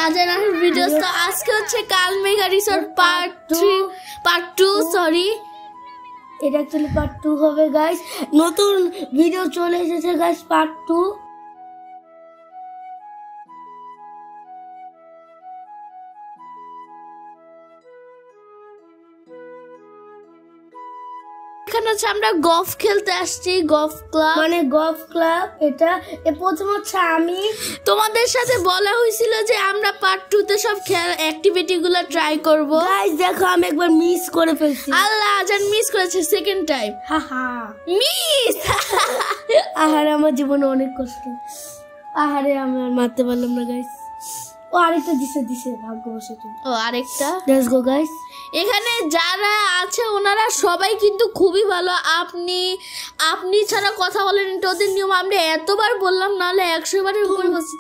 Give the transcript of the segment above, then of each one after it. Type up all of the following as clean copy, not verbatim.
আজানের ভিডিওস তো আজকে হচ্ছে কাল মেগা রিসোর্ট পার্ট 2 সরি এটা অ্যাকচুয়ালি পার্ট 2 হবে গাইস নতুন ভিডিও চলে এসেছে গাইস পার্ট 2 এখানে হচ্ছে আমরা গলফ খেলতে আসছি গলফ ক্লাব এটা প্রথম হচ্ছে আমি তোমাদের সাথে বলা হয়েছিল যে আমরা পার্ট 2 তে সব অ্যাক্টিভিটি গুলো ট্রাই করব গাইস দেখো আমি একবার মিস করে ফেলছি আল্লাহ আজান মিস করেছে সেকেন্ড টাইম হাহা মিস আহারে আমার জীবনে অনেক কষ্ট আহারে আমি আর মারতে পারলাম না গাইস ও আরেকটা দিছে ভাগ্যবশত ও আরেকটা লেটস গো গাইস এখানে যারা আছে ওনারা সবাই কিন্তু খুবই ভালো আপনি ছাড়া কথা বলেন এটা ওদের নিয়ম আমরা এতবার বললাম নাহলে 100 বারের উপরে বলছি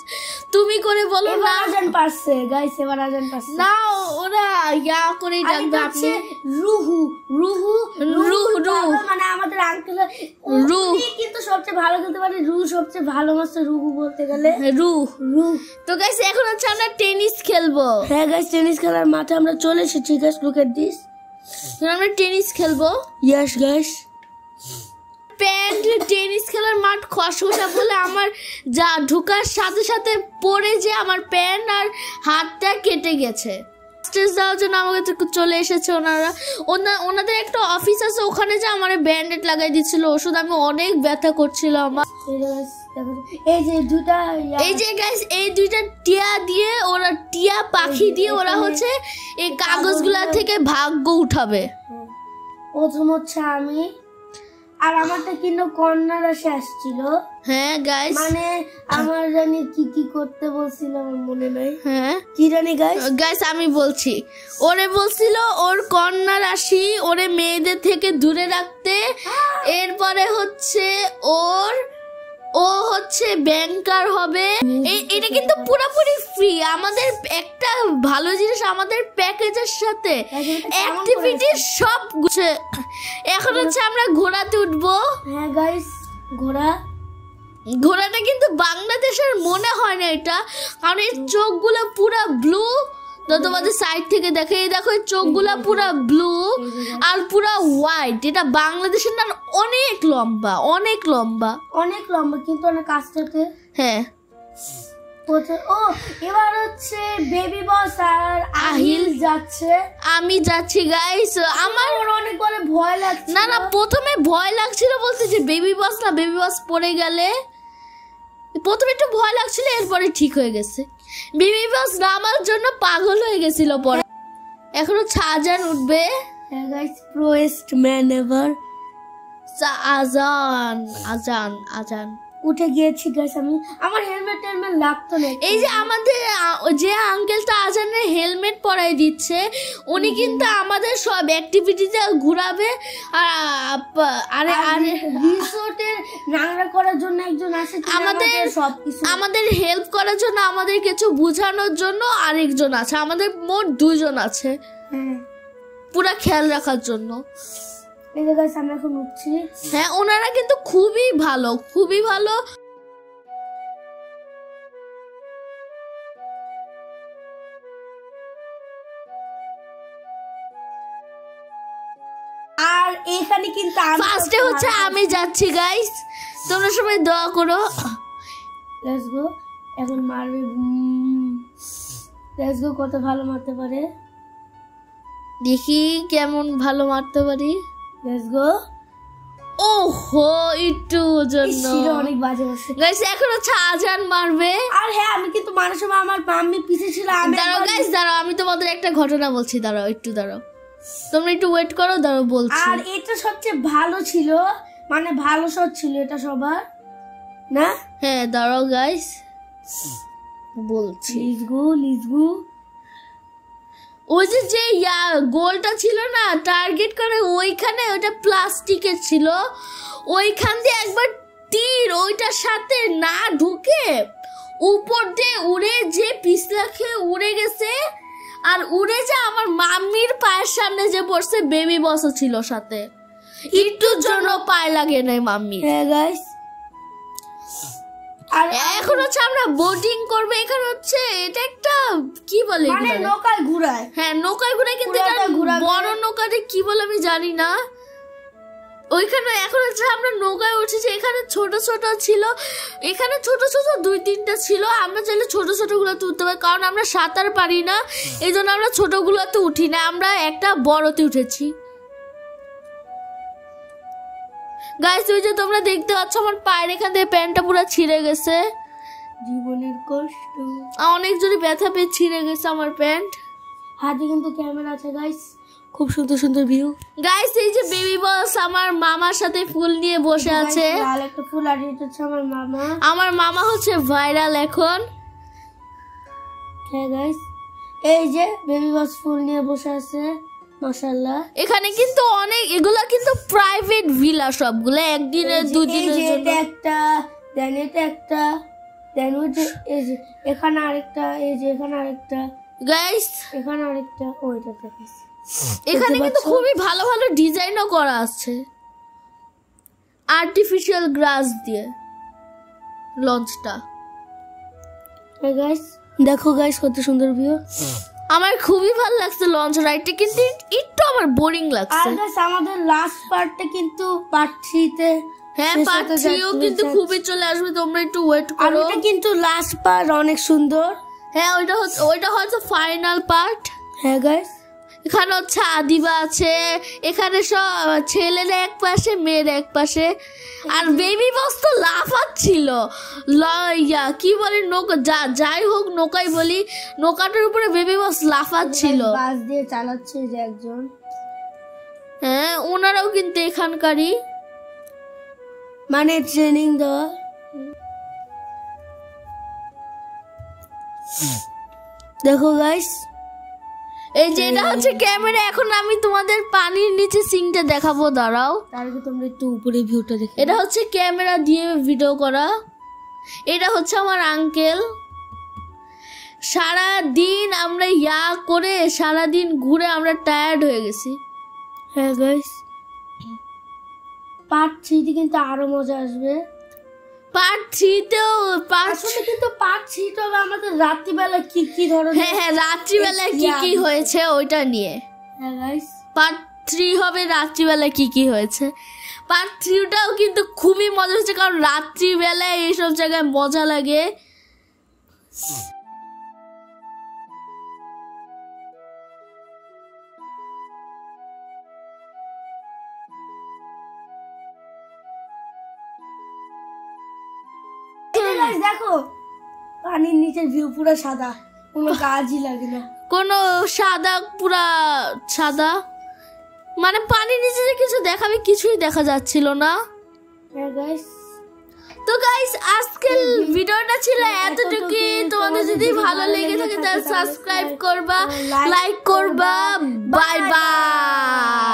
তুমি করে বলো না আজান পারছে গাইস এবার আজান পারছে না ওরা ইয়া করে ডাকবে আপনি রুহু মানে আমাদের আঙ্কেল রুহু কিন্তু সবচেয়ে ভালো খেলতে পারে রুহু সবচেয়ে ভালো মাস্ট রুহু বলতে গেলে রুহু তো গাইস এখন হচ্ছে আমরা টেনিস খেলবো হ্যাঁ গাইস টেনিস খেলার মাঠে আমরা চলে এসেছি গাইস লুক এট দিস আমরা টেনিস খেলবো ইয়েস গাইস প্যান্ট টেনিস খেলার মাঠ খসখসা বলে আমার যা ঢোকার সাথে সাথে পড়ে যে আমার প্যান্ট আর হাতটা কেটে গেছে স্টেজ দেওয়ার জন্য আমাকে চলে এসেছে ওনাদের একটা অফিস আছে ওখানে যে আমার ব্যান্ডেড লাগাই দিচ্ছিল ওষুধ আমি অনেক ব্যথা করছিল আমার এই যে গাইস এই দুইটা টিয়া পাখি দিয়ে ওরা হচ্ছে এই কাগজগুলা থেকে ভাগ্য উঠাবে প্রথম হচ্ছে আমি আর আমারটা কিন্তু কর্নার এসে আসছিল হ্যাঁ গাইস মানে আমার জানি কি করতে বলছিল আমার মনে নাই হ্যাঁ কি জানি গাইস আমি বলছি ওরে বলছিল ওর কর্নার আসি ওরে মেয়েদের থেকে দূরে রাখতে এরপরে হচ্ছে ও হচ্ছে ব্যাংকার হবে এটা কিন্তু পুরোপুরি ফ্রি আমাদের একটা ভালো জিনিস আমাদের প্যাকেজের সাথে অ্যাক্টিভিটি সব এখন হচ্ছে আমরা ঘোড়াতে উঠবো হ্যাঁ গাইস ঘোড়াটা কিন্তু বাংলাদেশের মনে হয় না এটা কারণ এই চোখগুলো পুরো ব্লু তো তোমাদের সাইড থেকে দেখো এই দেখো এই চোখগুলা পুরো ব্লু আর পুরো হোয়াইট এটা বাংলাদেশের না অনেক লম্বা কিন্তু অনেক কাছটাতে হ্যাঁ ও এবার হচ্ছে বেবি বস আর আহিল যাচ্ছে আমি যাচ্ছি গাইস আমার অনেক বড় ভয় লাগছে না প্রথমে ভয় লাগছিল বলতে যে বেবি বস পড়ে গেলে প্রথমে একটু ভয় লাগছিল এরপরে ঠিক হয়ে গেছে বেবি বস নামার জন্য পাগল হয়ে গেছিল পরে এখনো আজান উঠবে গাইস প্রোয়েস্ট ম্যান এভার আজান উঠে গিয়েছি গাইস আমি আমার হেলমেট লাগতো না এই যে আমাদের যে আঙ্কেলটা আজানের হেলমেট পরাই দিচ্ছে উনি কিন্তু আমাদের সব অ্যাক্টিভিটিতে ঘোরাবে আরে রিসোর্টের রান্না করার জন্য একজন আছে আমাদের হেল্প করার জন্য আমাদের কিছু বোঝানোর জন্য আরেকজন আছে আমাদের মোট 2 জন আছে পুরা খেয়াল রাখার জন্য এই যে গাইস আমরা এখন উঠছি হ্যাঁ ওনারা কিন্তু খুবই ভালো আর এখানে কিন্তু ফার্স্টে হচ্ছে আমি যাচ্ছি গাইস তোমরা সবাই দোয়া করো লেটস গো এখন মারবে লেটস গো কত ভালো মারতে পারে দেখি কেমন ভালো মারতে পারি লেটস গো ওহো একটু জন্য অনেক বাজে হচ্ছে গাইস এখন হচ্ছে আজান মারবে আর হ্যাঁ আমি কিন্তু মারার সময় আমার মাম্মি পিছে ছিল দাঁড়াও আমি তোমাদের একটা ঘটনা বলছি দাঁড়াও তোমরা একটু ওয়েট করো দাঁড়াও বলছি আর এটা সবচেয়ে ভালো ছিল মানে ভালো শট ছিল এটা সবার না হ্যাঁ দাঁড়াও গাইস বলছি লিজগু ওই যে গোলটা ছিল না টার্গেট করে ওইখানে ওটা প্লাস্টিকের ছিল ওইখান দিয়ে একবার তীর ওইটার সাথে না ঢুকে উপর দিয়ে উড়ে যে পিছলা খেয়ে উড়ে গেছে আর উড়ে যে আমার মাম্মির পায়ের সামনে যে পড়ছে বেবি বসও ছিল সাথে একটুর জন্য পায়ে লাগে নাই মাম্মি হ্যাঁ গাইস আর এখন হচ্ছে আমরা বোটিং করবো। এখানে হচ্ছে এটা একটা কি বলে মানে এগুলারে? নৌকায় ঘুরায়। হ্যাঁ নৌকায় ঘুরে, কিন্তু এটা পুরাটা ঘুরাবে। বড় নৌকাতে কি বলে আমি জানি না। ওইখানে এখন হচ্ছে আমরা নৌকায় উঠেছি। এখানে ছোট ছোট ছিল, এখানে ছোট ছোট 2-3টা ছিল। আমরা চাইলে ছোট ছোট গুলোতে উঠতে পারি, কারণ আমরা সাঁতার পারি না, এই জন্য আমরা ছোট গুলোতে উঠি না, আমরা একটা বড়তে উঠেছি। গাইস ওই যে তোমরা দেখতে পাচ্ছ আমার পায়ের এখান থেকে প্যান্টটা পুরো ছিঁড়ে গেছে। জীবনের কষ্ট। অনেক জোরে ব্যথা পেয়ে ছিঁড়ে গেছে আমার প্যান্ট। হাতে কিন্তু ক্যামেরা আছে গাইস, খুব সুন্দর সুন্দর ভিউ। গাইস এই যে বেবি বস আমার মামার সাথে ফুল নিয়ে বসে আছে। লাল একটা ফুল, আর এটা হচ্ছে আমার মামা। আমার মামা হচ্ছে ভাইরাল এখন। হ্যাঁ গাইস, এই যে বেবি বস ফুল নিয়ে বসে আছে, মাশাআল্লাহ। এখানে কিন্তু অনেক, এগুলা কিন্তু প্রাইভেট ভিলা সবগুলো, একদিনের দুদিনের জন্য। এটা একটা, দেন এটা একটা, দেন ওই যে এই যে এখানে আরেকটা, এই যে এখানে আরেকটা, গাইস এখানে আরেকটা, ওইটা দেখাচ্ছি। এখানে কিন্তু খুবই ভালো ভালো ডিজাইনও করা আছে আর্টিফিশিয়াল গ্রাস দিয়ে লঞ্চটা। হ্যাঁ গাইস দেখো গাইস কত সুন্দর ভিউ। আমার খুবই ভালো লাগছে লঞ্চ রাইডটা, কিন্তু একটু আমার বোরিং আর লাগছে। গাইস আমাদের লাস্ট পার্টটা কিন্তু পার্ট 3 তে, হ্যাঁ পার্ট 3ও কিন্তু খুবই চলে আসবে, তোমরা একটু ওয়েট আর করো। ওটা কিন্তু লাস্ট পার্ট অনেক সুন্দর। হ্যাঁ ওইটা হচ্ছে ফাইনাল পার্ট। হ্যাঁ গাইস এখানে হচ্ছে আদিবা আছে, এখানে সব ছেলের এক পাশে মেয়ের এক পাশে। আর বেবি বস তো লাফাচ্ছিল, ইয়া কি বলে নৌকা, যাই হোক নৌকাই বলি, নৌকাটার উপরে বেবি বস লাফাচ্ছিল। বাস দিয়ে চালাচ্ছে যে একজন। হ্যাঁ ওনারাও কিন্তু এখানকারই, মানে ট্রেনিং দেওয়া। দেখো গাইস এই যে এটা হচ্ছে ক্যামেরা। এখন আমি তোমাদের পানির নিচে সিনটা দেখাবো, দাঁড়াও। তার আগে তোমরা একটু উপরে ভিউটা দেখো। এটা হচ্ছে ক্যামেরা দিয়ে ভিডিও করা। এটা হচ্ছে আমার আঙ্কেল। সারা দিন আমরা করে সারা দিন ঘুরে আমরা টায়ার্ড হয়ে গেছি। হ্যাঁ গাইস পার্ট 3 তে কিন্তু আরো মজা আসবে। পার্ট 3তেও আসলে কিন্তু পার্ট 3 তে আমাদের রাত্রিবেলা কি কি ধরনের, হ্যাঁ রাত্রিবেলায় কি কি হয়েছে ওইটা নিয়ে। হ্যাঁ গাইস পার্ট 3 হবে রাত্রিবেলায় কি কি হয়েছে। পার্ট 3টাও কিন্তু খুবই মজা হচ্ছে, কারণ রাত্রিবেলায় এইসব জায়গায় মজা লাগে। দেখো পানির নিচের ভিউ পুরো সাদা, কোনো কাজই লাগে না, কোনো সাদা, পুরা সাদা, মানে পানির নিচে যে কিছু দেখাবে কিছুই দেখা যাচ্ছিল না। হ্যাঁ গাইস তো গাইস আজকের ভিডিওটা ছিল এতটুকুই। তোমাদের যদি ভালো লেগে থাকে তাহলে সাবস্ক্রাইব করবা, লাইক করবা। Bye bye.